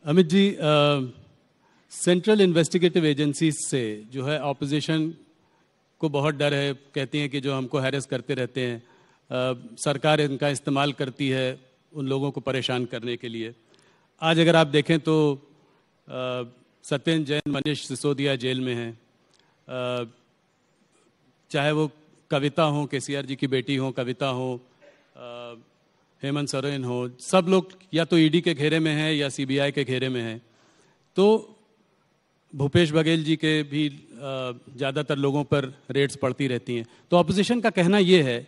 Amit ji, central investigative agencies से जो है ऑपोजिशन को बहुत डर है, कहती हैं कि जो हमको हैरेस करते रहते हैं, सरकार इनका इस्तेमाल करती है उन लोगों को परेशान करने के लिए। आज अगर आप देखें तो सत्येंद्र जैन, मनीष सिसोदिया जेल में हैं, चाहे वो कविता हो, केसीआर जी की बेटी हो कविता हो, हेमंत सोरेन हो, सब लोग या तो ईडी के घेरे में हैं या सीबीआई के घेरे में हैं। तो भूपेश बघेल जी के भी ज़्यादातर लोगों पर रेड्स पड़ती रहती हैं। तो ऑपोजिशन का कहना ये है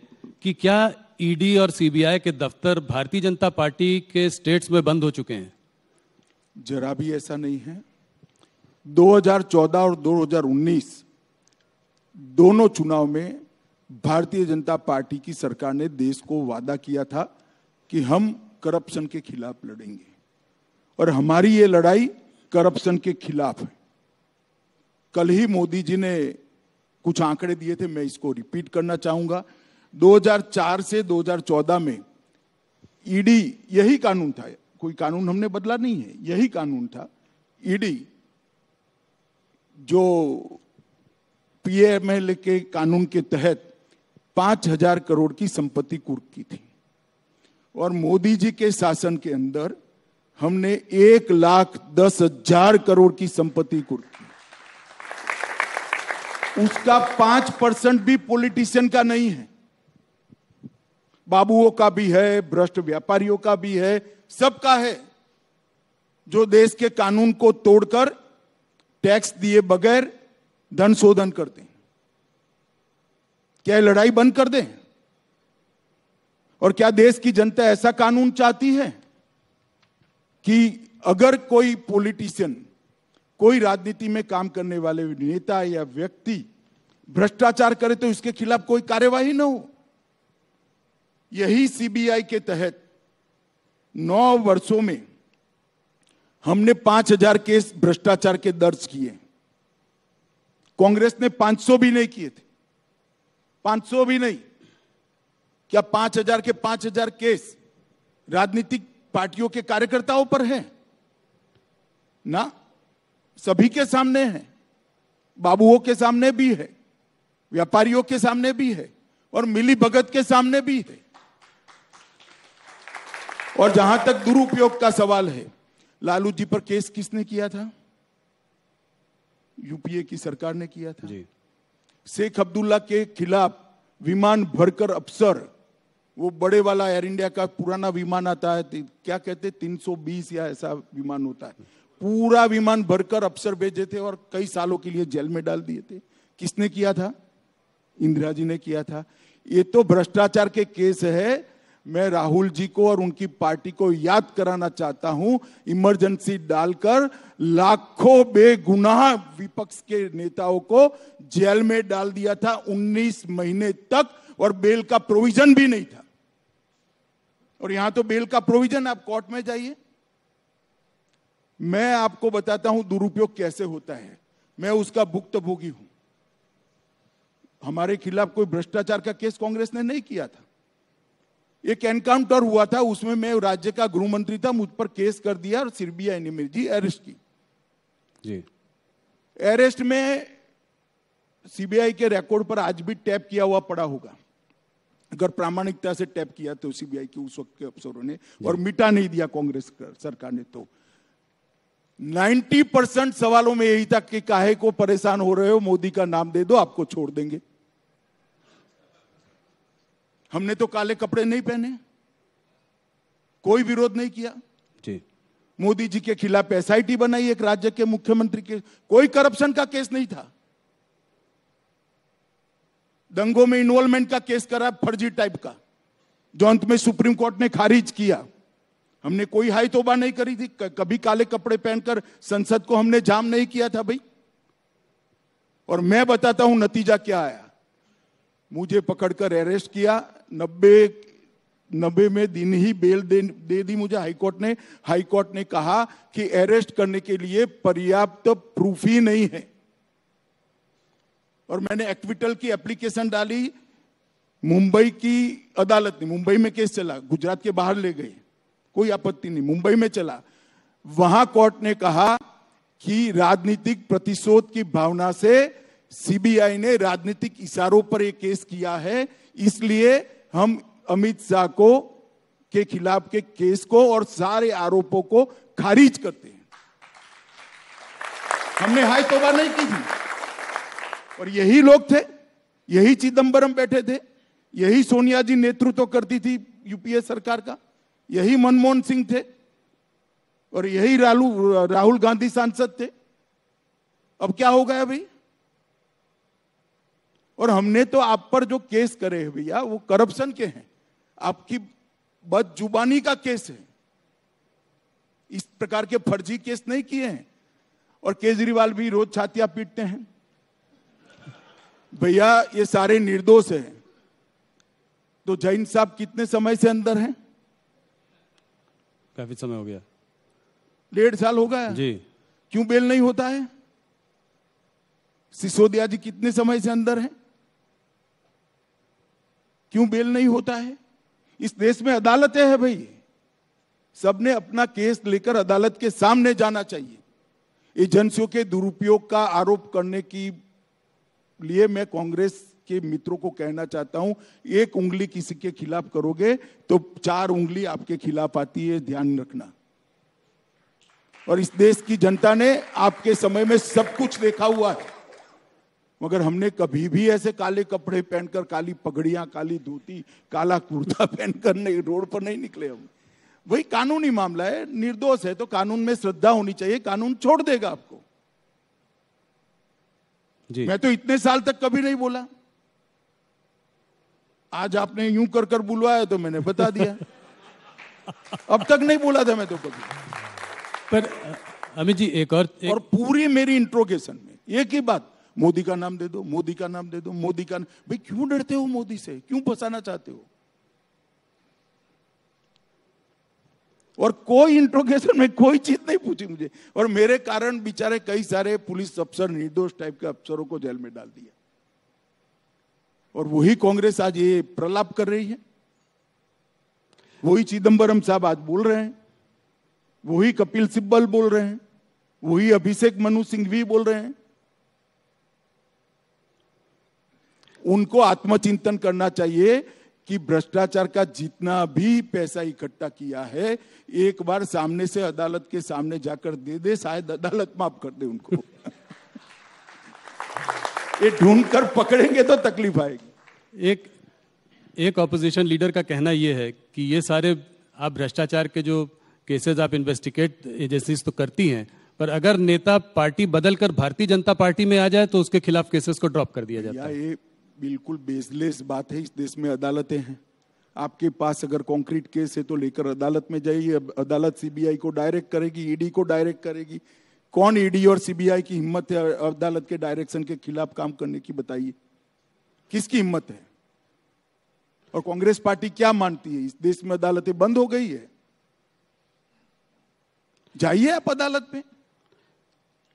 कि क्या ईडी और सीबीआई के दफ्तर भारतीय जनता पार्टी के स्टेट्स में बंद हो चुके हैं? जरा भी ऐसा नहीं है। 2014 और 2019 दोनों चुनाव में भारतीय जनता पार्टी की सरकार ने देश को वादा किया था कि हम करप्शन के खिलाफ लड़ेंगे, और हमारी ये लड़ाई करप्शन के खिलाफ है। कल ही मोदी जी ने कुछ आंकड़े दिए थे, मैं इसको रिपीट करना चाहूंगा। 2004 से 2014 में ईडी, यही कानून था, कोई कानून हमने बदला नहीं है, यही कानून था। ईडी जो पीएमएल के कानून के तहत 5,000 करोड़ की संपत्ति कुर्क की थी, और मोदी जी के शासन के अंदर हमने 1,10,000 करोड़ की संपत्ति कुर्क की। उसका 5% भी पॉलिटिशियन का नहीं है, बाबुओं का भी है, भ्रष्ट व्यापारियों का भी है, सबका है, जो देश के कानून को तोड़कर टैक्स दिए बगैर धन शोधन करते हैं। क्या लड़ाई बंद कर दें? और क्या देश की जनता ऐसा कानून चाहती है कि अगर कोई पॉलिटिशियन, कोई राजनीति में काम करने वाले नेता या व्यक्ति भ्रष्टाचार करे तो इसके खिलाफ कोई कार्यवाही न हो? यही सीबीआई के तहत 9 वर्षों में हमने 5,000 केस भ्रष्टाचार के दर्ज किए। कांग्रेस ने 500 भी नहीं किए थे, 500 भी नहीं। क्या 5,000 के 5,000 केस राजनीतिक पार्टियों के कार्यकर्ताओं पर है? ना, सभी के सामने है, बाबुओं के सामने भी है, व्यापारियों के सामने भी है, और मिली भगत के सामने भी है। और जहां तक दुरुपयोग का सवाल है, लालू जी पर केस किसने किया था? यूपीए की सरकार ने किया था जी। शेख अब्दुल्ला के खिलाफ विमान भरकर अफसर, वो बड़े वाला एयर इंडिया का पुराना विमान आता है, क्या कहते 320 या ऐसा विमान होता है, पूरा विमान भरकर अफसर भेजे थे और कई सालों के लिए जेल में डाल दिए थे। किसने किया था? इंदिरा जी ने किया था। ये तो भ्रष्टाचार के केस है। मैं राहुल जी को और उनकी पार्टी को याद कराना चाहता हूं, इमरजेंसी डालकर लाखों बेगुनाह विपक्ष के नेताओं को जेल में डाल दिया था 19 महीने तक, और बेल का प्रोविजन भी नहीं था। और यहां तो बेल का प्रोविजन, आप कोर्ट में जाइए। मैं आपको बताता हूं दुरुपयोग कैसे होता है, मैं उसका भुक्तभोगी हूं। हमारे खिलाफ कोई भ्रष्टाचार का केस कांग्रेस ने नहीं किया था। एक एनकाउंटर हुआ था, उसमें मैं राज्य का गृह मंत्री था, मुझ पर केस कर दिया और सीबीआई ने मेरी अरेस्ट की जी। अरेस्ट में सीबीआई के रिकॉर्ड पर आज भी टैप किया हुआ पड़ा होगा, अगर प्रामाणिकता से टैप किया तो सीबीआई के उस वक्त के अफसरों ने, और मिटा नहीं दिया कांग्रेस सरकार ने। तो 90% सवालों में यही था कि काहे को परेशान हो रहे हो, मोदी का नाम दे दो आपको छोड़ देंगे। हमने तो काले कपड़े नहीं पहने, कोई विरोध नहीं किया जी। मोदी जी के खिलाफ एसआईटी बनाई एक राज्य के मुख्यमंत्री के, कोई करप्शन का केस नहीं था। दंगों में इन्वॉल्वमेंट का केस करा, फर्जी टाइप का, जो अंत में सुप्रीम कोर्ट ने खारिज किया। हमने कोई हाई तौबा नहीं करी थी, कभी काले कपड़े पहनकर संसद को हमने जाम नहीं किया था भाई। और मैं बताता हूं नतीजा क्या आया। मुझे पकड़कर अरेस्ट किया, 90 में दिन ही बेल दे दी मुझे हाईकोर्ट ने। हाईकोर्ट ने कहा कि अरेस्ट करने के लिए पर्याप्त प्रूफ ही नहीं है, और मैंने एक्विटल की एप्लीकेशन डाली। मुंबई की अदालत ने, मुंबई में केस चला, गुजरात के बाहर ले गए, कोई आपत्ति नहीं, मुंबई में चला। वहां कोर्ट ने कहा कि राजनीतिक प्रतिशोध की भावना से सीबीआई ने राजनीतिक इशारों पर यह केस किया है, इसलिए हम अमित शाह के खिलाफ के केस को और सारे आरोपों को खारिज करते हैं। हमने हाय तौबा नहीं की थी। और यही लोग थे, यही चिदंबरम बैठे थे, यही सोनिया जी नेतृत्व करती थी यूपीए सरकार का, यही मनमोहन सिंह थे और यही राहुल गांधी सांसद थे। अब क्या हो गया भाई? और हमने तो आप पर जो केस करे हैं भैया वो करप्शन के हैं, आपकी बदजुबानी का केस है। इस प्रकार के फर्जी केस नहीं किए हैं। और केजरीवाल भी रोज छातियां पीटते हैं। भैया ये सारे निर्दोष हैं। तो जैन साहब कितने समय से अंदर हैं? काफी समय हो गया, 1.5 साल हो गया जी। क्यों बेल नहीं होता है? सिसोदिया जी कितने समय से अंदर हैं? क्यों बेल नहीं होता है? इस देश में अदालतें हैं भाई, सबने अपना केस लेकर अदालत के सामने जाना चाहिए। एजेंसियों के दुरुपयोग का आरोप करने की लिए मैं कांग्रेस के मित्रों को कहना चाहता हूं, एक उंगली किसी के खिलाफ करोगे तो 4 उंगली आपके खिलाफ आती है, ध्यान रखना। और इस देश की जनता ने आपके समय में सब कुछ देखा हुआ है, मगर हमने कभी भी ऐसे काले कपड़े पहनकर, काली पगड़ियां, काली धोती, काला कुर्ता पहनकर नहीं, रोड पर नहीं निकले हम। वही कानूनी मामला है, निर्दोष है तो कानून में श्रद्धा होनी चाहिए, कानून छोड़ देगा आपको जी। मैं तो इतने साल तक कभी नहीं बोला, आज आपने यूं कर बुलवाया तो मैंने बता दिया। अब तक नहीं बोला था मैं तो कभी। पर अमित जी एक और पूरी मेरी इंट्रोगेशन में एक ही बात, मोदी का नाम दे दो, मोदी का नाम दे दो, मोदी का नाम। भाई क्यों डरते हो मोदी से? क्यों फंसाना चाहते हो? और कोई इंट्रोगेशन में कोई चीज नहीं पूछी मुझे, और मेरे कारण बेचारे कई सारे पुलिस अफसर, निर्दोष टाइप के अफसरों को जेल में डाल दिया। और वही कांग्रेस आज ये प्रलाप कर रही है, वही चिदंबरम साहब आज बोल रहे हैं, वही कपिल सिब्बल बोल रहे हैं, वही अभिषेक मनु सिंघवी बोल रहे हैं। उनको आत्मचिंतन करना चाहिए कि भ्रष्टाचार का जितना भी पैसा इकट्ठा किया है, एक बार सामने से अदालत के सामने जाकर दे दे, शायद अदालत माफ कर दे उनको। ये ढूंढकर पकड़ेंगे तो तकलीफ आएगी। एक ऑपोजिशन लीडर का कहना यह है कि ये सारे आप भ्रष्टाचार के जो केसेस आप इन्वेस्टिगेट एजेंसीज तो करती हैं, पर अगर नेता पार्टी बदलकर भारतीय जनता पार्टी में आ जाए तो उसके खिलाफ केसेस को ड्रॉप कर दिया जाता है। ये बिल्कुल बेसलेस बात है। इस देश में अदालतें हैं, आपके पास अगर कॉन्क्रीट केस है तो लेकर अदालत में जाइए, अदालत सीबीआई को डायरेक्ट करेगी, ईडी को डायरेक्ट करेगी। कौन ईडी और सीबीआई की हिम्मत है अदालत के डायरेक्शन के खिलाफ काम करने की? बताइए किसकी हिम्मत है? और कांग्रेस पार्टी क्या मानती है? इस देश में अदालतें बंद हो गई है, जाइए आप अदालत में।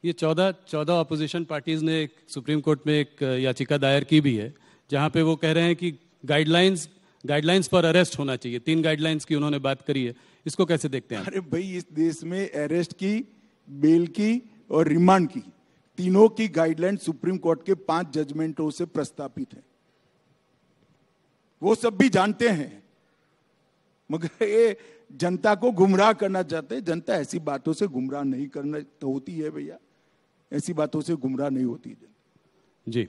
ये 14 अपोजिशन पार्टीज ने सुप्रीम कोर्ट में एक याचिका दायर की भी है, जहां पे वो कह रहे हैं कि गाइडलाइंस पर अरेस्ट होना चाहिए। 3 गाइडलाइंस की उन्होंने बात करी है, इसको कैसे देखते हैं? अरे भाई, इस देश में अरेस्ट की, बेल की और रिमांड की, तीनों की गाइडलाइन सुप्रीम कोर्ट के 5 जजमेंटों से प्रस्तावित है। वो सब भी जानते हैं, मगर ये जनता को गुमराह करना चाहते हैं। जनता ऐसी बातों से गुमराह नहीं करना होती है भैया, ऐसी बातों से गुमराह नहीं होती है। जी।